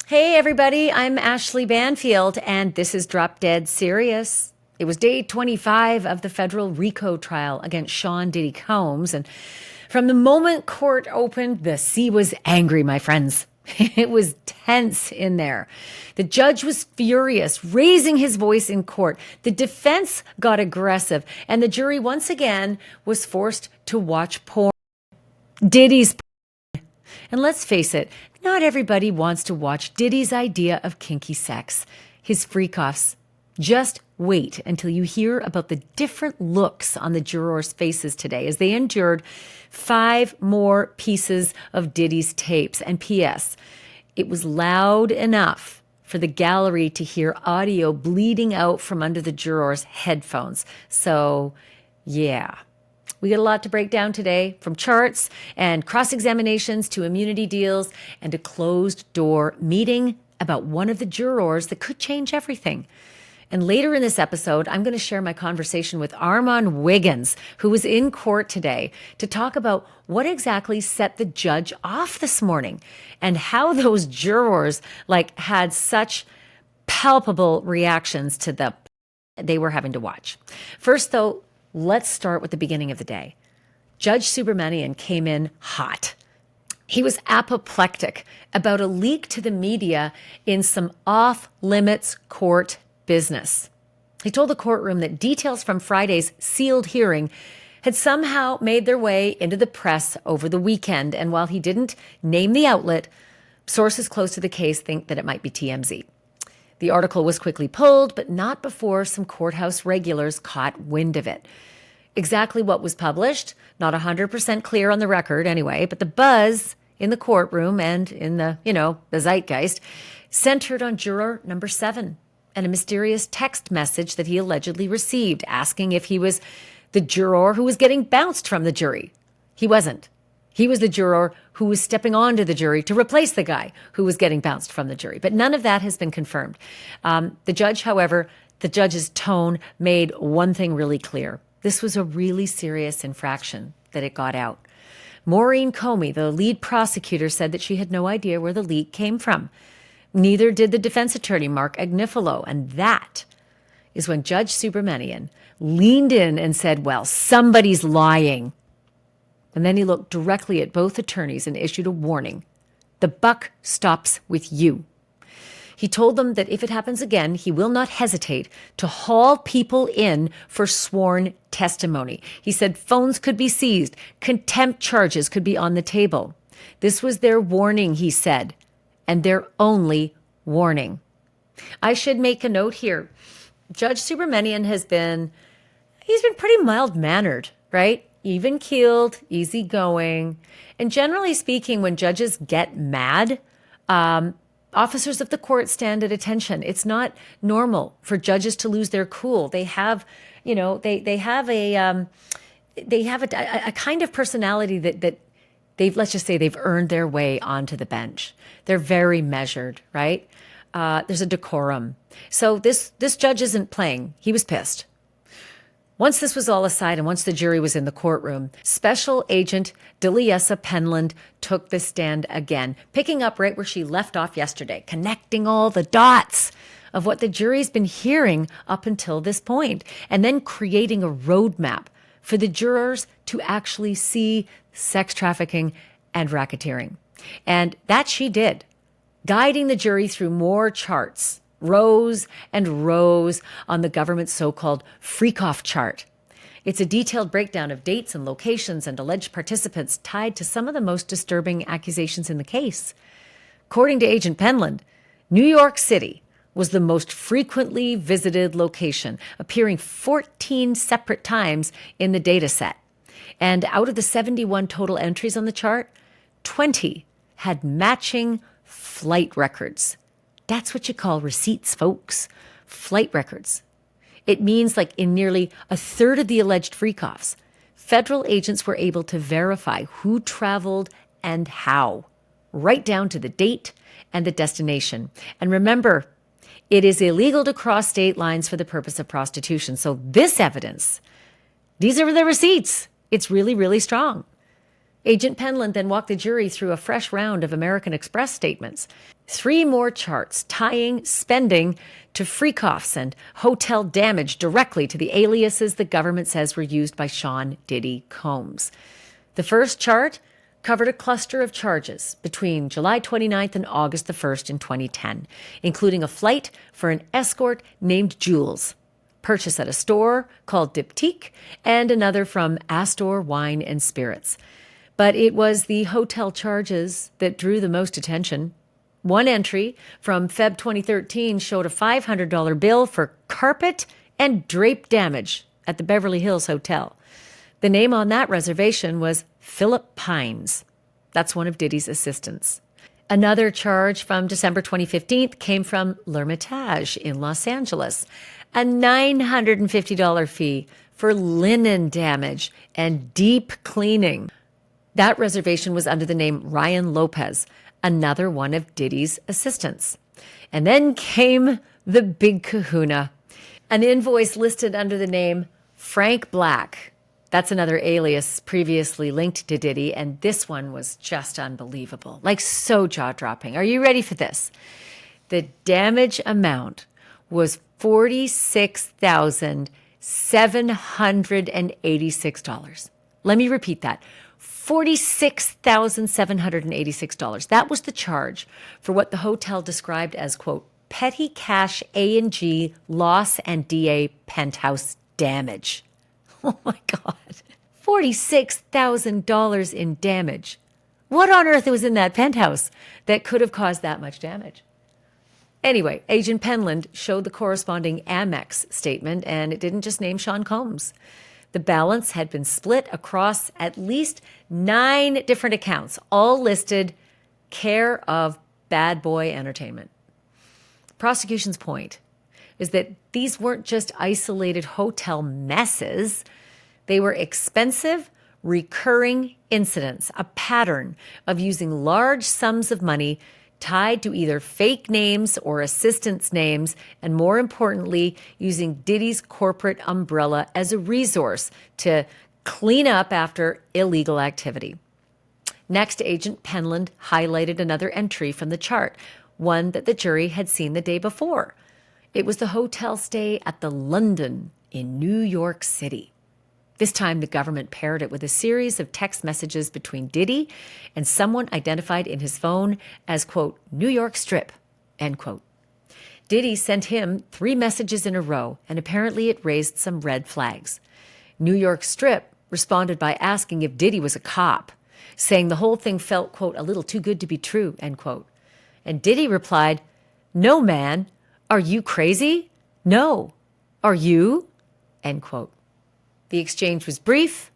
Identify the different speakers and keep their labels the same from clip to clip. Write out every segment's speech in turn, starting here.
Speaker 1: Hey everybody, I'm Ashleigh Banfield and this is Drop Dead Serious. It was day 25 of the federal RICO trial against Sean Diddy Combs, and from the moment court opened, the sea was angry, my friends. It was tense in there. The judge was furious, raising his voice in court. The defense got aggressive, and the jury once again was forced to watch porn. Diddy's porn. And let's face it, not everybody wants to watch Diddy's idea of kinky sex, his freakoffs. Just wait until you hear about the different looks on the jurors' faces today as they endured 5 more pieces of Diddy's tapes. And P.S., it was loud enough for the gallery to hear audio bleeding out from under the jurors' headphones. So, yeah. We got a lot to break down today, from charts and cross-examinations to immunity deals and a closed-door meeting about one of the jurors that could change everything. And later in this episode, I'm going to share my conversation with Armon Wiggins, who was in court today, to talk about what exactly set the judge off this morning and how those jurors had such palpable reactions to the they were having to watch. First, though, let's start with the beginning of the day. Judge Subramanian came in hot. He was apoplectic about a leak to the media in some off-limits court business. He told the courtroom that details from Friday's sealed hearing had somehow made their way into the press over the weekend, and while he didn't name the outlet, sources close to the case think that it might be TMZ. The article was quickly pulled, but not before some courthouse regulars caught wind of it. Exactly what was published, not 100% clear on the record anyway, but the buzz in the courtroom and in the zeitgeist centered on juror number 7 and a mysterious text message that he allegedly received asking if he was the juror who was getting bounced from the jury. He wasn't. He was the juror who was stepping onto the jury to replace the guy who was getting bounced from the jury. But none of that has been confirmed. The judge's tone made one thing really clear. This was a really serious infraction that it got out. Maureen Comey, the lead prosecutor, said that she had no idea where the leak came from. Neither did the defense attorney, Mark Agnifilo. And that is when Judge Subramanian leaned in and said, well, somebody's lying. And then he looked directly at both attorneys and issued a warning. The buck stops with you. He told them that if it happens again, he will not hesitate to haul people in for sworn testimony. He said phones could be seized, contempt charges could be on the table. This was their warning, he said, and their only warning. I should make a note here. Judge Subramanian he's been pretty mild-mannered, right? Even-keeled, easygoing. And generally speaking, when judges get mad, officers of the court stand at attention. It's not normal for judges to lose their cool. They have, they have a kind of personality that let's just say they've earned their way onto the bench. They're very measured, right? There's a decorum. So this judge isn't playing. He was pissed. Once this was all aside and once the jury was in the courtroom, Special Agent Diliessa Penland took the stand again, picking up right where she left off yesterday, connecting all the dots of what the jury's been hearing up until this point, and then creating a roadmap for the jurors to actually see sex trafficking and racketeering. And that she did, guiding the jury through more charts, rows and rows on the government's so-called Freakoff chart. It's a detailed breakdown of dates and locations and alleged participants tied to some of the most disturbing accusations in the case. According to Agent Penland, New York City was the most frequently visited location, appearing 14 separate times in the data set. And out of the 71 total entries on the chart, 20 had matching flight records. That's what you call receipts, folks. Flight records. It means in nearly a third of the alleged freakoffs, federal agents were able to verify who traveled and how, right down to the date and the destination. And remember, it is illegal to cross state lines for the purpose of prostitution. So this evidence, these are the receipts. It's really, really strong. Agent Penland then walked the jury through a fresh round of American Express statements. 3 more charts tying spending to Freakoffs and hotel damage directly to the aliases the government says were used by Sean Diddy Combs. The first chart covered a cluster of charges between July 29th and August the 1st in 2010, including a flight for an escort named Jules, purchase at a store called Diptyque, and another from Astor Wine and Spirits. But it was the hotel charges that drew the most attention. One entry from Feb 2013 showed a $500 bill for carpet and drape damage at the Beverly Hills Hotel. The name on that reservation was Philip Pines. That's one of Diddy's assistants. Another charge from December 2015 came from L'Hermitage in Los Angeles, a $950 fee for linen damage and deep cleaning. That reservation was under the name Ryan Lopez, another one of Diddy's assistants. And then came the big kahuna, an invoice listed under the name Frank Black. That's another alias previously linked to Diddy, and this one was just unbelievable, like so jaw-dropping. Are you ready for this? The damage amount was $46,786. Let me repeat that. $46,786. That was the charge for what the hotel described as, quote, petty cash A&G loss and DA penthouse damage. Oh my God. $46,000 in damage. What on earth was in that penthouse that could have caused that much damage? Anyway, Agent Penland showed the corresponding Amex statement, and it didn't just name Sean Combs. The balance had been split across at least 9 different accounts, all listed care of Bad Boy Entertainment. Prosecution's point is that these weren't just isolated hotel messes. They were expensive, recurring incidents, a pattern of using large sums of money tied to either fake names or assistants' names, and more importantly, using Diddy's corporate umbrella as a resource to clean up after illegal activity. Next, Agent Penland highlighted another entry from the chart, one that the jury had seen the day before. It was the hotel stay at the London in New York City. This time, the government paired it with a series of text messages between Diddy and someone identified in his phone as, quote, New York Strip, end quote. Diddy sent him 3 messages in a row, and apparently it raised some red flags. New York Strip responded by asking if Diddy was a cop, saying the whole thing felt, quote, a little too good to be true, end quote. And Diddy replied, no, man. Are you crazy? No. Are you? End quote. The exchange was brief,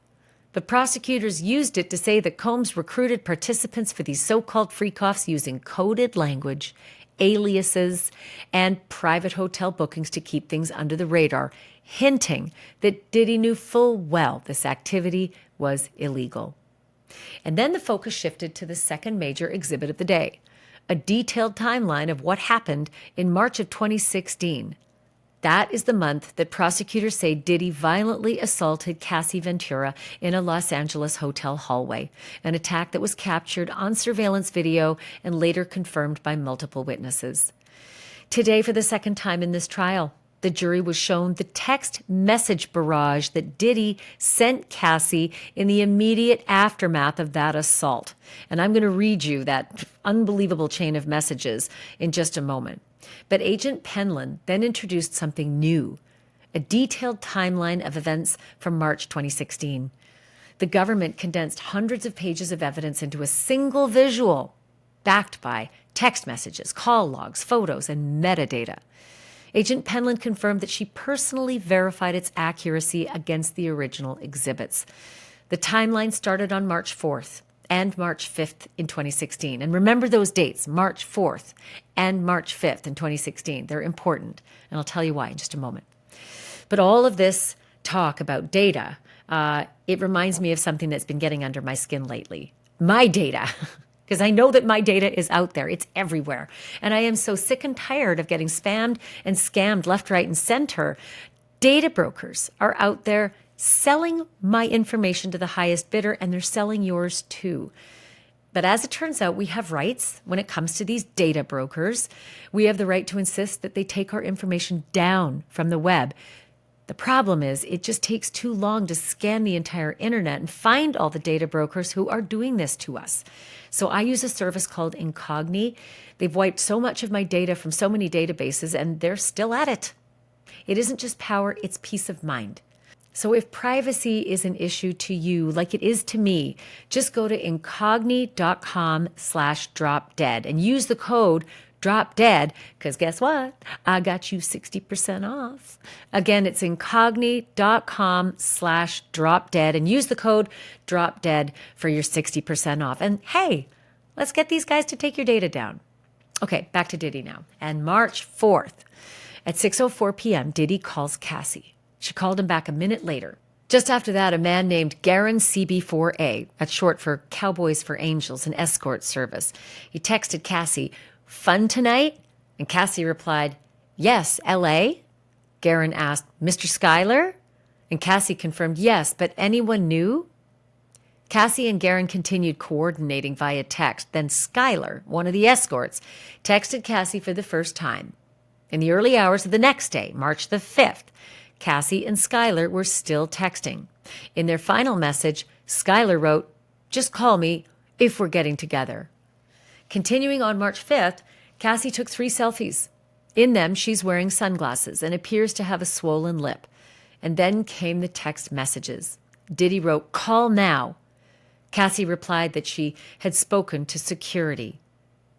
Speaker 1: but prosecutors used it to say that Combs recruited participants for these so-called freakoffs using coded language, aliases, and private hotel bookings to keep things under the radar, hinting that Diddy knew full well this activity was illegal. And then the focus shifted to the second major exhibit of the day, a detailed timeline of what happened in March of 2016. That is the month that prosecutors say Diddy violently assaulted Cassie Ventura in a Los Angeles hotel hallway, an attack that was captured on surveillance video and later confirmed by multiple witnesses. Today, for the second time in this trial, the jury was shown the text message barrage that Diddy sent Cassie in the immediate aftermath of that assault. And I'm going to read you that unbelievable chain of messages in just a moment. But Agent Penland then introduced something new, a detailed timeline of events from March 2016. The government condensed hundreds of pages of evidence into a single visual, backed by text messages, call logs, photos, and metadata. Agent Penland confirmed that she personally verified its accuracy against the original exhibits. The timeline started on March 4th. And March 5th in 2016. And remember those dates, March 4th and March 5th in 2016. They're important, and I'll tell you why in just a moment. But all of this talk about data, it reminds me of something that's been getting under my skin lately. My data, because I know that my data is out there. It's everywhere. And I am so sick and tired of getting spammed and scammed left, right, and center. Data brokers are out there selling my information to the highest bidder, and they're selling yours too. But as it turns out, we have rights when it comes to these data brokers. We have the right to insist that they take our information down from the web. The problem is it just takes too long to scan the entire internet and find all the data brokers who are doing this to us. So I use a service called Incogni. They've wiped so much of my data from so many databases, and they're still at it. It isn't just power, it's peace of mind. So if privacy is an issue to you, like it is to me, just go to incogni.com/dropdead and use the code DROPDEAD, because guess what? I got you 60% off. Again, it's incogni.com/dropdead and use the code DROPDEAD for your 60% off. And hey, let's get these guys to take your data down. Okay, back to Diddy now. And March 4th at 6:04 p.m., Diddy calls Cassie. She called him back a minute later. Just after that, a man named Garen CB4A, that's short for Cowboys for Angels, an escort service. He texted Cassie, "Fun tonight?" And Cassie replied, "Yes, LA?" Garen asked, "Mr. Schuyler?" And Cassie confirmed, "Yes, but anyone new?" Cassie and Garen continued coordinating via text. Then Schuyler, one of the escorts, texted Cassie for the first time. In the early hours of the next day, March the 5th, Cassie and Schuyler were still texting. In their final message, Schuyler wrote, "Just call me if we're getting together." Continuing on March 5th, Cassie took 3 selfies. In them, she's wearing sunglasses and appears to have a swollen lip. And then came the text messages. Diddy wrote, "Call now." Cassie replied that she had spoken to security.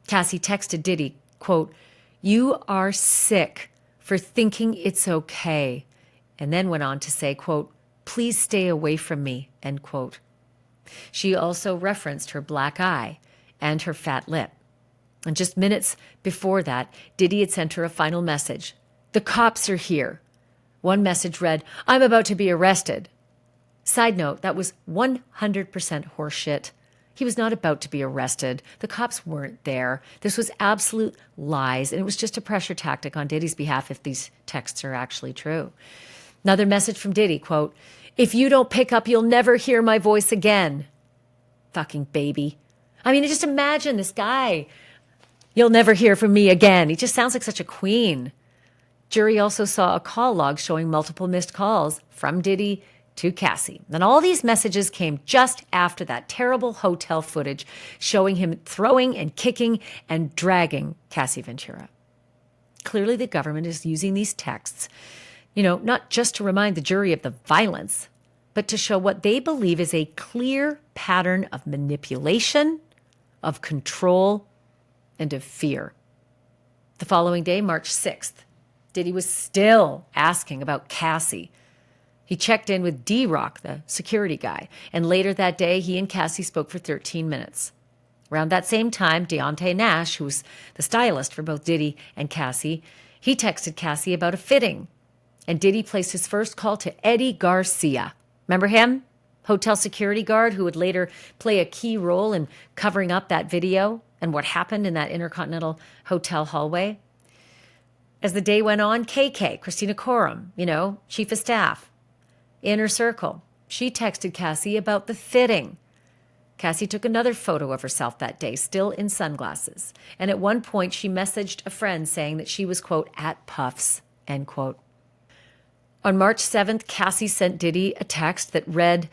Speaker 1: Cassie texted Diddy, quote, "You are sick for thinking it's okay." And then went on to say, quote, "Please stay away from me," end quote. She also referenced her black eye and her fat lip. And just minutes before that, Diddy had sent her a final message. "The cops are here." One message read, "I'm about to be arrested." Side note, that was 100% horseshit. He was not about to be arrested. The cops weren't there. This was absolute lies, and it was just a pressure tactic on Diddy's behalf if these texts are actually true. Another message from Diddy, quote, "If you don't pick up, you'll never hear my voice again." Fucking baby. I mean, just imagine this guy. "You'll never hear from me again." He just sounds like such a queen. Jury also saw a call log showing multiple missed calls from Diddy to Cassie. And all these messages came just after that terrible hotel footage showing him throwing and kicking and dragging Cassie Ventura. Clearly, the government is using these texts, not just to remind the jury of the violence, but to show what they believe is a clear pattern of manipulation, of control, and of fear. The following day, March 6th, Diddy was still asking about Cassie. He checked in with D-Rock, the security guy, and later that day, he and Cassie spoke for 13 minutes. Around that same time, Deontay Nash, who was the stylist for both Diddy and Cassie, he texted Cassie about a fitting. And Diddy placed his first call to Eddie Garcia. Remember him? Hotel security guard who would later play a key role in covering up that video and what happened in that Intercontinental Hotel hallway. As the day went on, KK, Christina Courtroom, chief of staff, inner circle, she texted Cassie about the fitting. Cassie took another photo of herself that day, still in sunglasses. And at one point, she messaged a friend saying that she was, quote, "at Puffs," end quote. On March 7th, Cassie sent Diddy a text that read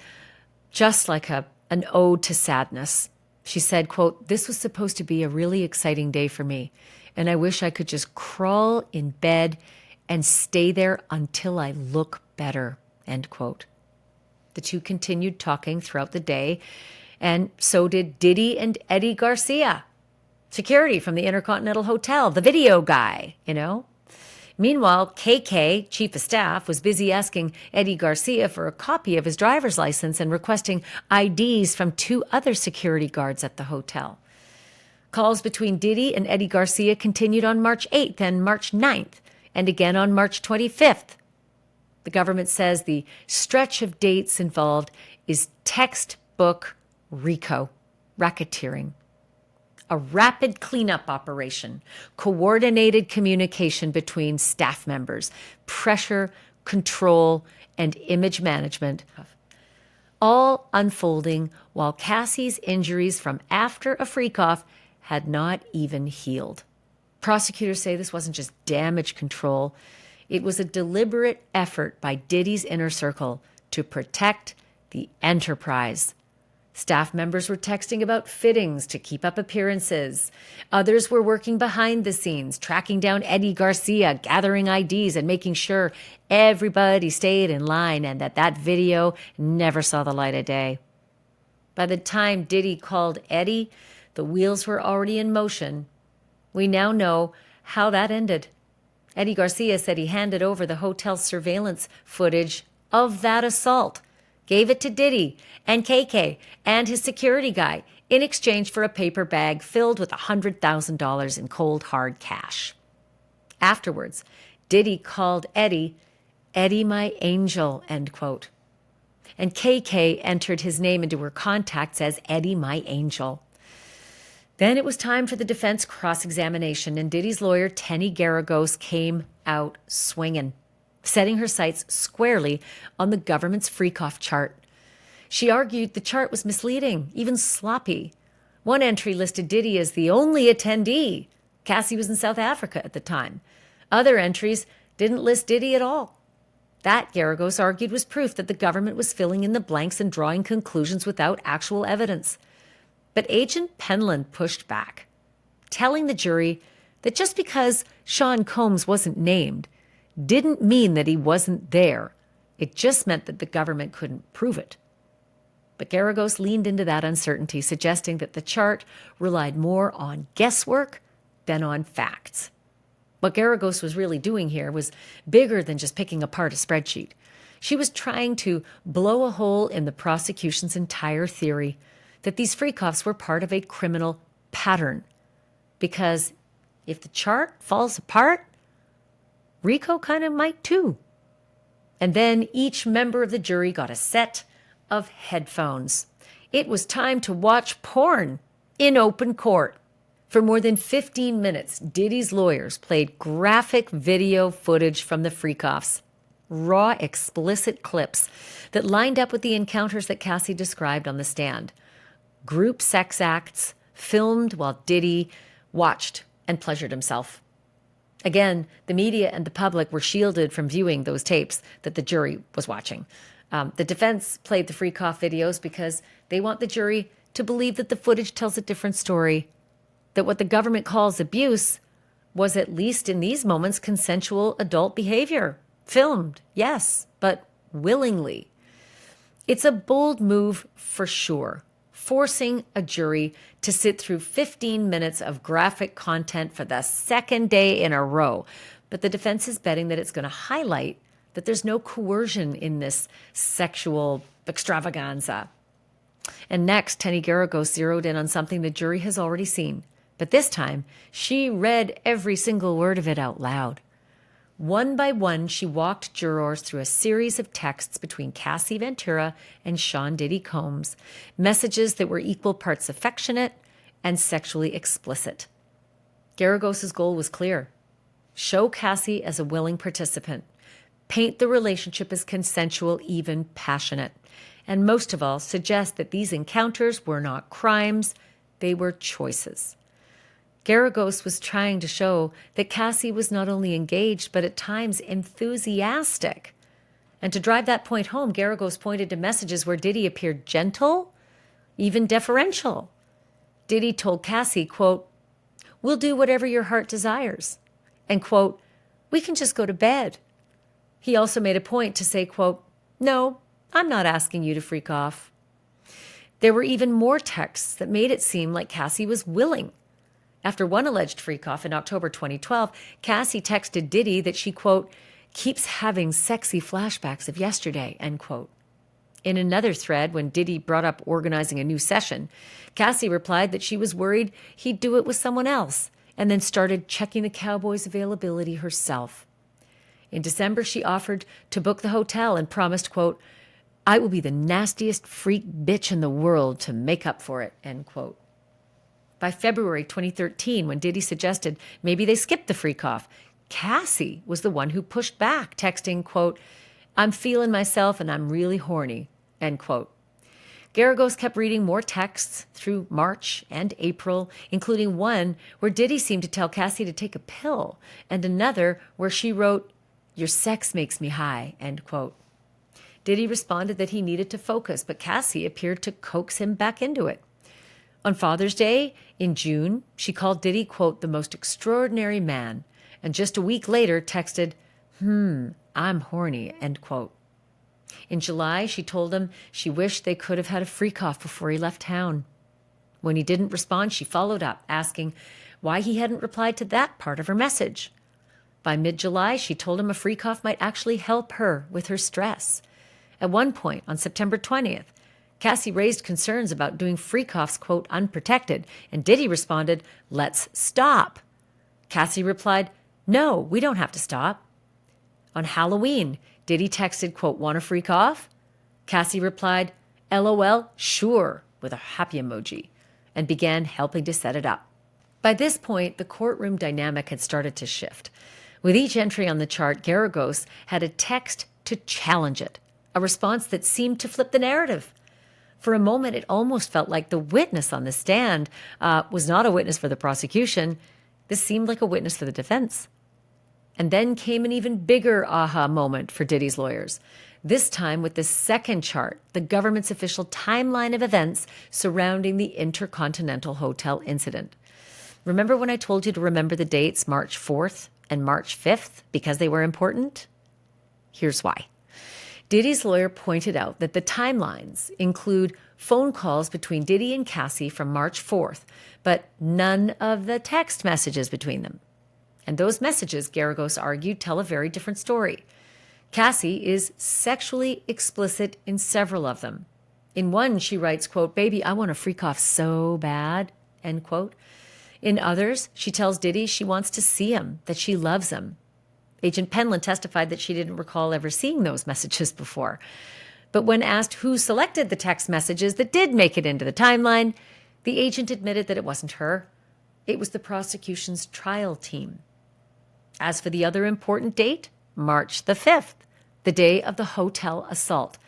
Speaker 1: just like an ode to sadness. She said, quote, "This was supposed to be a really exciting day for me, and I wish I could just crawl in bed and stay there until I look better," end quote. The two continued talking throughout the day, and so did Diddy and Eddie Garcia, security from the Intercontinental Hotel, the video guy, Meanwhile, KK, chief of staff, was busy asking Eddie Garcia for a copy of his driver's license and requesting IDs from 2 other security guards at the hotel. Calls between Diddy and Eddie Garcia continued on March 8th and March 9th, and again on March 25th. The government says the stretch of dates involved is textbook RICO, racketeering. A rapid cleanup operation, coordinated communication between staff members, pressure control, and image management, all unfolding while Cassie's injuries from after a freak-off had not even healed. Prosecutors say this wasn't just damage control. It was a deliberate effort by Diddy's inner circle to protect the enterprise. Staff members were texting about fittings to keep up appearances. Others were working behind the scenes, tracking down Eddie Garcia, gathering IDs, and making sure everybody stayed in line and that video never saw the light of day. By the time Diddy called Eddie, the wheels were already in motion. We now know how that ended. Eddie Garcia said he handed over the hotel surveillance footage of that assault, gave it to Diddy and KK and his security guy in exchange for a paper bag filled with $100,000 in cold, hard cash. Afterwards, Diddy called Eddie, "Eddie, my angel," end quote. And KK entered his name into her contacts as Eddie, my angel. Then it was time for the defense cross-examination, and Diddy's lawyer, Teny Geragos, came out swinging, setting her sights squarely on the government's Freakoff chart. She argued the chart was misleading, even sloppy. One entry listed Diddy as the only attendee. Cassie was in South Africa at the time. Other entries didn't list Diddy at all. That, Geragos argued, was proof that the government was filling in the blanks and drawing conclusions without actual evidence. But Agent Penland pushed back, telling the jury that just because Sean Combs wasn't named didn't mean that he wasn't there. It just meant that the government couldn't prove it. But Geragos leaned into that uncertainty, suggesting that the chart relied more on guesswork than on facts. What Geragos was really doing here was bigger than just picking apart a spreadsheet. She was trying to blow a hole in the prosecution's entire theory that these freakoffs were part of a criminal pattern. Because if the chart falls apart, Rico kind of might too. And then each member of the jury got a set of headphones. It was time to watch porn in open court. For more than 15 minutes, Diddy's lawyers played graphic video footage from the freakoffs, raw, explicit clips that lined up with the encounters that Cassie described on the stand. Group sex acts filmed while Diddy watched and pleasured himself. Again, the media and the public were shielded from viewing those tapes that the jury was watching. The defense played the Freakoff videos because they want the jury to believe that the footage tells a different story, that what the government calls abuse was, at least in these moments, consensual adult behavior. Filmed, yes, but willingly. It's a bold move for sure, forcing a jury to sit through 15 minutes of graphic content for the second day in a row. But the defense is betting that it's going to highlight that there's no coercion in this sexual extravaganza. And next, Teny Geragos zeroed in on something the jury has already seen. But this time, she read every single word of it out loud. One by one, she walked jurors through a series of texts between Cassie Ventura and Sean Diddy Combs, messages that were equal parts affectionate and sexually explicit. Geragos' goal was clear. Show Cassie as a willing participant. Paint the relationship as consensual, even passionate. And most of all, suggest that these encounters were not crimes, they were choices. Geragos was trying to show that Cassie was not only engaged, but at times enthusiastic. And to drive that point home, Geragos pointed to messages where Diddy appeared gentle, even deferential. Diddy told Cassie, quote, "We'll do whatever your heart desires." And, quote, "We can just go to bed." He also made a point to say, quote, "No, I'm not asking you to freak off." There were even more texts that made it seem like Cassie was willing. After one alleged freak-off in October 2012, Cassie texted Diddy that she, quote, "keeps having sexy flashbacks of yesterday," end quote. In another thread, when Diddy brought up organizing a new session, Cassie replied that she was worried he'd do it with someone else, and then started checking the Cowboys' availability herself. In December, she offered to book the hotel and promised, quote, "I will be the nastiest freak bitch in the world to make up for it," end quote. By February 2013, when Diddy suggested maybe they skip the freak-off, Cassie was the one who pushed back, texting, quote, "I'm feeling myself and I'm really horny," end quote. Geragos kept reading more texts through March and April, including one where Diddy seemed to tell Cassie to take a pill, and another where she wrote, "Your sex makes me high," end quote. Diddy responded that he needed to focus, but Cassie appeared to coax him back into it. On Father's Day in June, she called Diddy, quote, "the most extraordinary man," and just a week later texted, "I'm horny," end quote. In July, she told him she wished they could have had a Freakoff before he left town. When he didn't respond, she followed up, asking why he hadn't replied to that part of her message. By mid-July, she told him a Freakoff might actually help her with her stress. At one point, on September 20th, Cassie raised concerns about doing Freakoffs, quote, "unprotected," and Diddy responded, "Let's stop." Cassie replied, "No, we don't have to stop." On Halloween, Diddy texted, quote, "Want to freak off?" Cassie replied, "LOL, sure," with a happy emoji, and began helping to set it up. By this point, the courtroom dynamic had started to shift. With each entry on the chart, Geragos had a text to challenge it, a response that seemed to flip the narrative. For a moment, it almost felt like the witness on the stand was not a witness for the prosecution. This seemed like a witness for the defense. And then came an even bigger aha moment for Diddy's lawyers. This time with the second chart, the government's official timeline of events surrounding the Intercontinental Hotel incident. Remember when I told you to remember the dates March 4th and March 5th because they were important? Here's why. Diddy's lawyer pointed out that the timelines include phone calls between Diddy and Cassie from March 4th, but none of the text messages between them. And those messages, Geragos argued, tell a very different story. Cassie is sexually explicit in several of them. In one, she writes, quote, "Baby, I want to freak off so bad," end quote. In others, she tells Diddy she wants to see him, that she loves him. Agent Penland testified that she didn't recall ever seeing those messages before. But when asked who selected the text messages that did make it into the timeline, the agent admitted that it wasn't her. It was the prosecution's trial team. As for the other important date, March the 5th, the day of the hotel assault.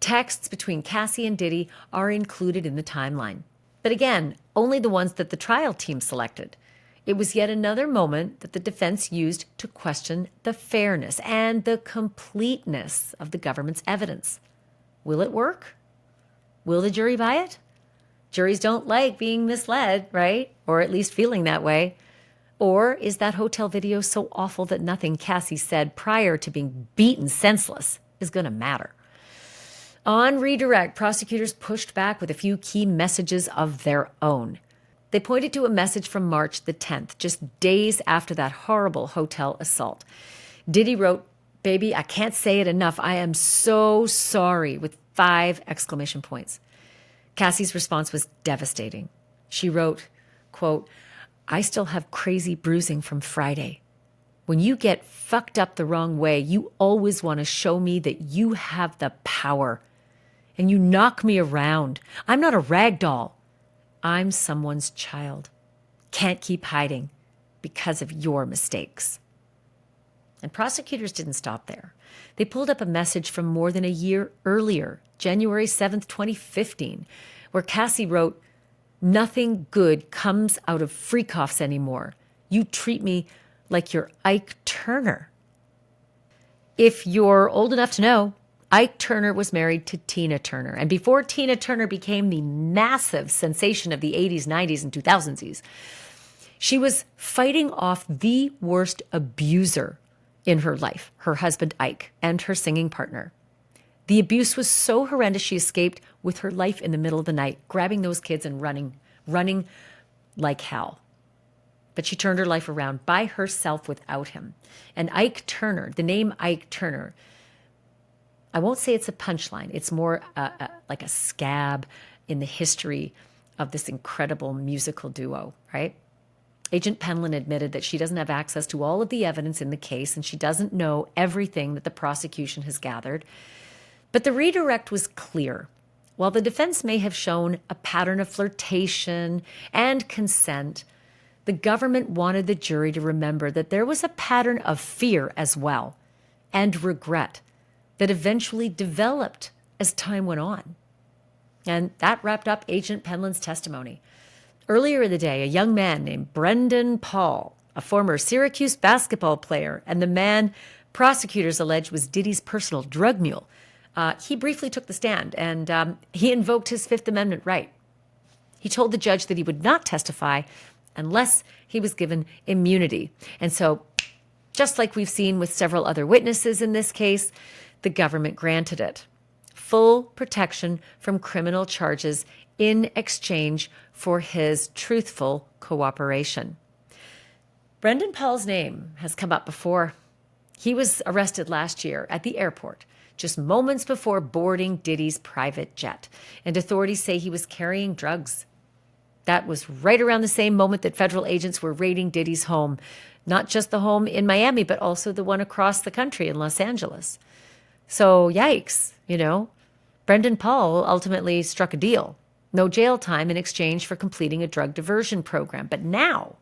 Speaker 1: Texts between Cassie and Diddy are included in the timeline. But again, only the ones that the trial team selected. It was yet another moment that the defense used to question the fairness and the completeness of the government's evidence. Will it work? Will the jury buy it? Juries don't like being misled, right? Or at least feeling that way. Or is that hotel video so awful that nothing Cassie said prior to being beaten senseless is going to matter? On redirect, prosecutors pushed back with a few key messages of their own. They pointed to a message from March the 10th, just days after that horrible hotel assault. Diddy wrote, "Baby, I can't say it enough. I am so sorry," with 5 exclamation points. Cassie's response was devastating. She wrote, quote, "I still have crazy bruising from Friday. When you get fucked up the wrong way, you always want to show me that you have the power. And you knock me around. I'm not a rag doll. I'm someone's child. Can't keep hiding because of your mistakes." And prosecutors didn't stop there. They pulled up a message from more than a year earlier, January 7th, 2015, where Cassie wrote, "Nothing good comes out of Freakoffs anymore. You treat me like you're Ike Turner." If you're old enough to know, Ike Turner was married to Tina Turner. And before Tina Turner became the massive sensation of the 80s, 90s, and 2000s, she was fighting off the worst abuser in her life, her husband Ike, and her singing partner. The abuse was so horrendous she escaped with her life in the middle of the night, grabbing those kids and running like hell. But she turned her life around by herself without him. And Ike Turner, the name Ike Turner, I won't say it's a punchline. It's more like a scab in the history of this incredible musical duo, right? Agent Penland admitted that she doesn't have access to all of the evidence in the case, and she doesn't know everything that the prosecution has gathered. But the redirect was clear. While the defense may have shown a pattern of flirtation and consent, The government wanted the jury to remember that there was a pattern of fear as well, and regret, that eventually developed as time went on. And that wrapped up Agent Penland's testimony. Earlier in the day, a young man named Brendan Paul, a former Syracuse basketball player, and the man prosecutors alleged was Diddy's personal drug mule, he briefly took the stand, and he invoked his Fifth Amendment right. He told the judge that he would not testify unless he was given immunity. And so, just like we've seen with several other witnesses in this case, the government granted it. Full protection from criminal charges in exchange for his truthful cooperation. Brendan Paul's name has come up before. He was arrested last year at the airport, just moments before boarding Diddy's private jet, and authorities say he was carrying drugs. That was right around the same moment that federal agents were raiding Diddy's home, not just the home in Miami, but also the one across the country in Los Angeles. So yikes, Brendan Paul ultimately struck a deal. No jail time in exchange for completing a drug diversion program. But now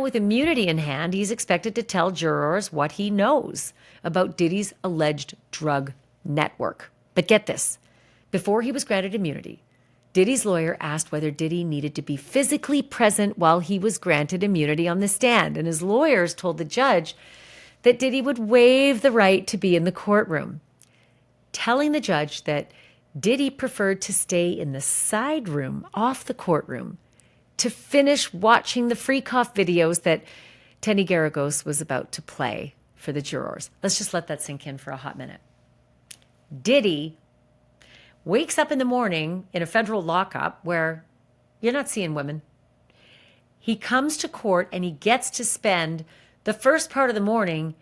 Speaker 1: with immunity in hand, he's expected to tell jurors what he knows about Diddy's alleged drug network. But get this, before he was granted immunity, Diddy's lawyer asked whether Diddy needed to be physically present while he was granted immunity on the stand. And his lawyers told the judge that Diddy would waive the right to be in the courtroom, telling the judge that Diddy preferred to stay in the side room off the courtroom to finish watching the Freakoff videos that Teny Geragos was about to play for the jurors. Let's just let that sink in for a hot minute. Diddy wakes up in the morning in a federal lockup where you're not seeing women. He comes to court and he gets to spend the first part of the morning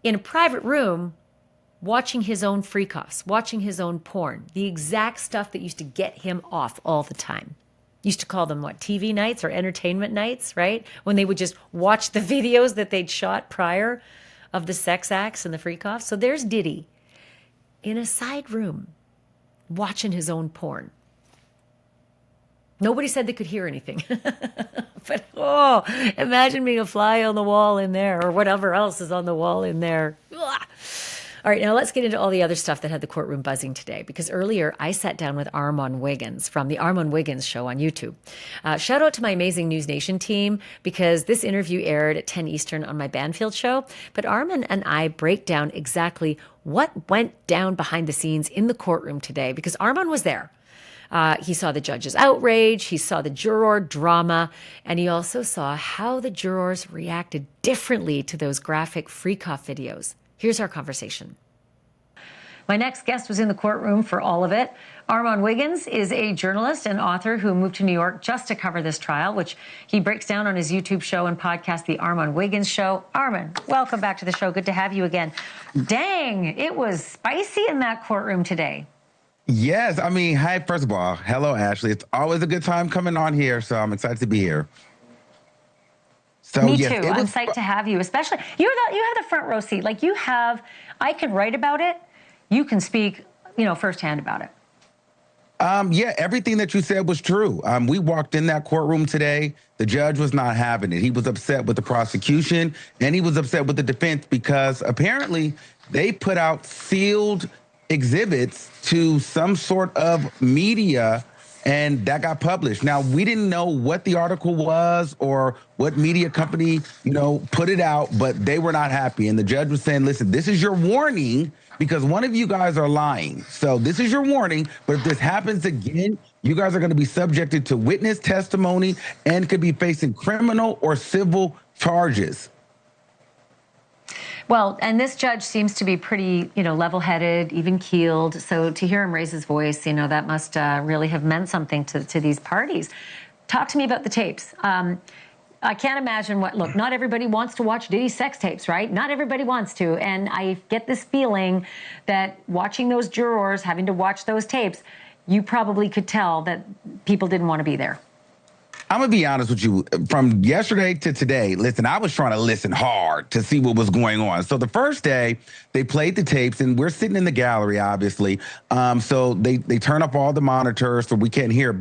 Speaker 1: in a private room watching his own Freakoffs, watching his own porn, the exact stuff that used to get him off all the time. Used to call them, TV nights or entertainment nights, right? When they would just watch the videos that they'd shot prior of the sex acts and the Freakoffs. So there's Diddy in a side room watching his own porn. Nobody said they could hear anything. But, imagine being a fly on the wall in there or whatever else is on the wall in there. Ugh. All right, now let's get into all the other stuff that had the courtroom buzzing today, because earlier I sat down with Armon Wiggins from the Armon Wiggins Show on YouTube. Shout out to my amazing News Nation team, because this interview aired at 10 Eastern on my Banfield show. But Armon and I break down exactly what went down behind the scenes in the courtroom today, because Armon was there. He saw the judge's outrage, he saw the juror drama, and he also saw how the jurors reacted differently to those graphic Freakoff videos. Here's our conversation. My next guest was in the courtroom for all of it. Armon Wiggins is a journalist and author who moved to New York just to cover this trial, which he breaks down on his YouTube show and podcast, The Armon Wiggins Show. Armon, welcome back to the show. Good to have you again. Dang, it was spicy in that courtroom today.
Speaker 2: Yes, hi, first of all, hello, Ashleigh. It's always a good time coming on here, so I'm excited to be here. So,
Speaker 1: Me too. I'm psyched to have you, especially you have the front row seat. I can write about it. You can speak, firsthand about it.
Speaker 2: Yeah, everything that you said was true. We walked in that courtroom today. The judge was not having it. He was upset with the prosecution and he was upset with the defense because apparently they put out sealed exhibits to some sort of media, and that got published. Now, we didn't know what the article was or what media company, put it out, but they were not happy. And the judge was saying, listen, this is your warning because one of you guys are lying. So this is your warning. But if this happens again, you guys are going to be subjected to witness testimony and could be facing criminal or civil charges.
Speaker 1: Well, and this judge seems to be pretty, level-headed, even-keeled. So to hear him raise his voice, that must really have meant something to these parties. Talk to me about the tapes. I can't imagine look, not everybody wants to watch Diddy's sex tapes, right? Not everybody wants to. And I get this feeling that watching those jurors, having to watch those tapes, you probably could tell that people didn't want to be there.
Speaker 2: I'm gonna be honest with you. From yesterday to today, listen, I was trying to listen hard to see what was going on. So the first day, they played the tapes, and we're sitting in the gallery, obviously. So they turn up all the monitors, so we can't hear,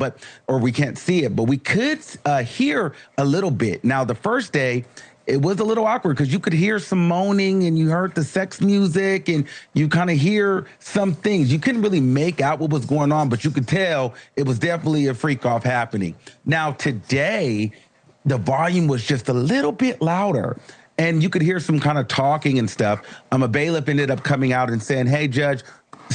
Speaker 2: or we can't see it, but we could hear a little bit. Now, the first day, it was a little awkward because you could hear some moaning and you heard the sex music and you kind of hear some things. You couldn't really make out what was going on, but you could tell it was definitely a freak off happening. Now, today, the volume was just a little bit louder and you could hear some kind of talking and stuff. A bailiff ended up coming out and saying, hey, Judge,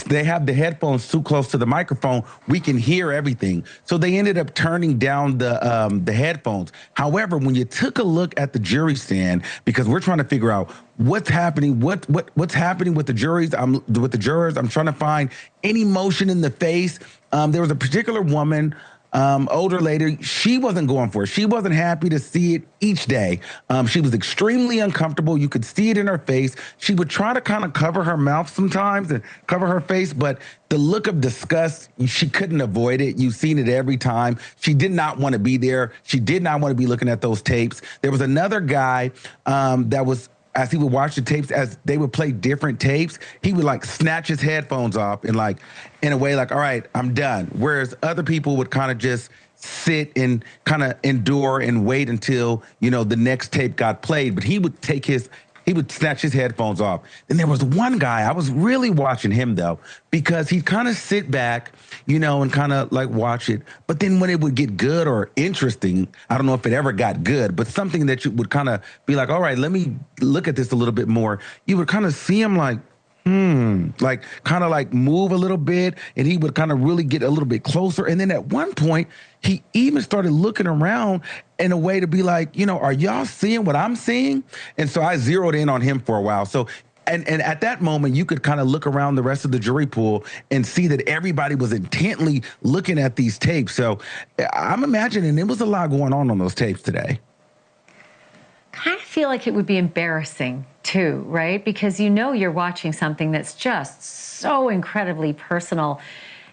Speaker 2: they have the headphones too close to the microphone. We can hear everything. So they ended up turning down the headphones. However, when you took a look at the jury stand, because we're trying to figure out what's happening, what's happening with the jurors, I'm trying to find any motion in the face. There was a particular woman, older lady, she wasn't going for it. She wasn't happy to see it each day. She was extremely uncomfortable. You could see it in her face. She would try to kind of cover her mouth sometimes and cover her face, but the look of disgust, she couldn't avoid it. You've seen it every time. She did not want to be there. She did not want to be looking at those tapes. There was another guy that was, as he would watch the tapes, as they would play different tapes, he would like snatch his headphones off and like, in a way like, all right, I'm done. Whereas other people would kind of just sit and kind of endure and wait until, the next tape got played. But he would snatch his headphones off. And there was one guy, I was really watching him though, because he'd kind of sit back, and kind of like watch it. But then when it would get good or interesting, I don't know if it ever got good, but something that you would kind of be like, all right, let me look at this a little bit more. You would kind of see him like, like kind of like move a little bit, and he would kind of really get a little bit closer. And then at one point, he even started looking around in a way to be like, are y'all seeing what I'm seeing? And so I zeroed in on him for a while. So, and at that moment, you could kind of look around the rest of the jury pool and see that everybody was intently looking at these tapes. So I'm imagining there was a lot going on those tapes today.
Speaker 1: Kind of feel like it would be embarrassing too, right? Because you're watching something that's just so incredibly personal.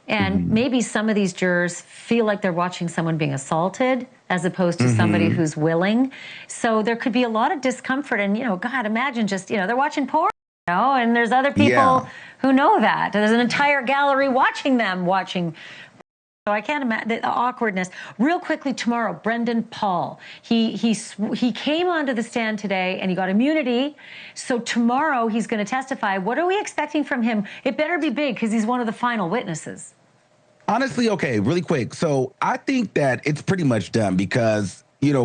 Speaker 1: And maybe some of these jurors feel like they're watching someone being assaulted as opposed to somebody who's willing. So there could be a lot of discomfort. And, God, imagine just, they're watching porn, and there's other people who know that. There's an entire gallery watching them watching. So I can't imagine the awkwardness. Real quickly, tomorrow, Brendan Paul. He came onto the stand today and he got immunity. So tomorrow he's going to testify. What are we expecting from him? It better be big because he's one of the final witnesses.
Speaker 2: Honestly, okay, really quick. So I think that it's pretty much done because,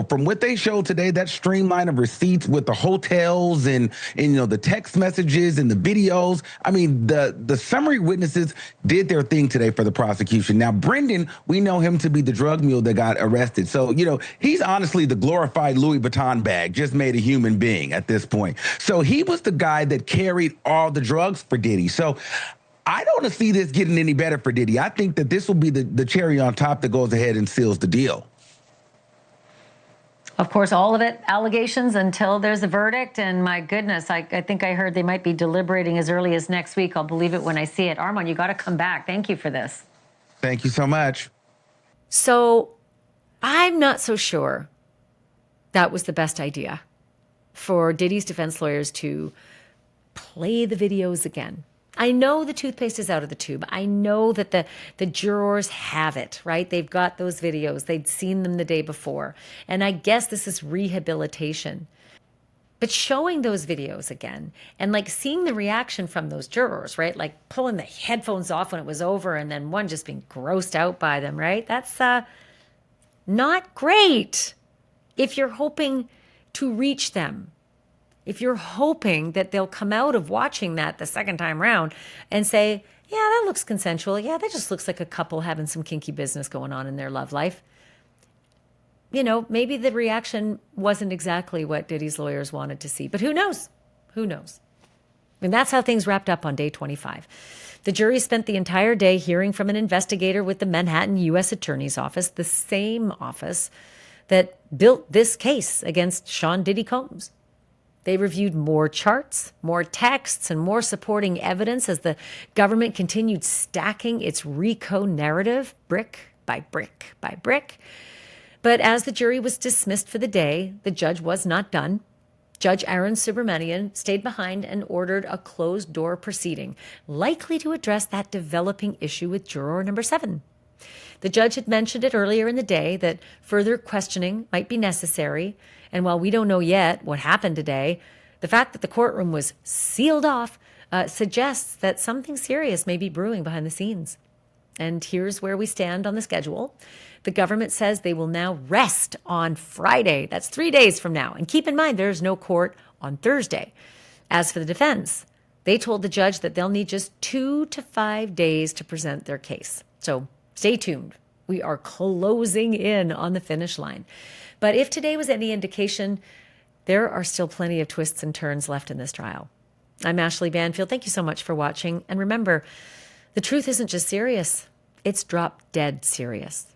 Speaker 2: from what they showed today, that streamline of receipts with the hotels and the text messages and the videos. I mean, the summary witnesses did their thing today for the prosecution. Now, Brendan, we know him to be the drug mule that got arrested. So, he's honestly the glorified Louis Vuitton bag, just made a human being at this point. So he was the guy that carried all the drugs for Diddy. So I don't see this getting any better for Diddy. I think that this will be the cherry on top that goes ahead and seals the deal.
Speaker 1: Of course, all of it allegations until there's a verdict. And my goodness, I think I heard they might be deliberating as early as next week. I'll believe it when I see it. Armon, you got to come back. Thank you for this.
Speaker 2: Thank you so much.
Speaker 1: So I'm not so sure that was the best idea for Diddy's defense lawyers to play the videos again. I know the toothpaste is out of the tube. I know that the jurors have it, right? They've got those videos. They'd seen them the day before. And I guess this is rehabilitation. But showing those videos again and like seeing the reaction from those jurors, right? Like pulling the headphones off when it was over and then one just being grossed out by them, right? That's not great if you're hoping to reach them. If you're hoping that they'll come out of watching that the second time round and say, yeah, that looks consensual. Yeah, that just looks like a couple having some kinky business going on in their love life. Maybe the reaction wasn't exactly what Diddy's lawyers wanted to see, but who knows? Who knows? And that's how things wrapped up on day 25. The jury spent the entire day hearing from an investigator with the Manhattan U.S. Attorney's Office, the same office that built this case against Sean Diddy Combs. They reviewed more charts, more texts, and more supporting evidence as the government continued stacking its RICO narrative brick by brick by brick. But as the jury was dismissed for the day, the judge was not done. Judge Armon Subramanian stayed behind and ordered a closed-door proceeding, likely to address that developing issue with juror number 7. The judge had mentioned it earlier in the day that further questioning might be necessary, and while we don't know yet what happened today, the fact that the courtroom was sealed off suggests that something serious may be brewing behind the scenes. And here's where we stand on the schedule. The government says they will now rest on Friday. That's 3 days from now. And keep in mind, there's no court on Thursday. As for the defense, they told the judge that they'll need just 2 to 5 days to present their case. So stay tuned. We are closing in on the finish line. But if today was any indication, there are still plenty of twists and turns left in this trial. I'm Ashleigh Banfield. Thank you so much for watching. And remember, the truth isn't just serious. It's drop dead serious.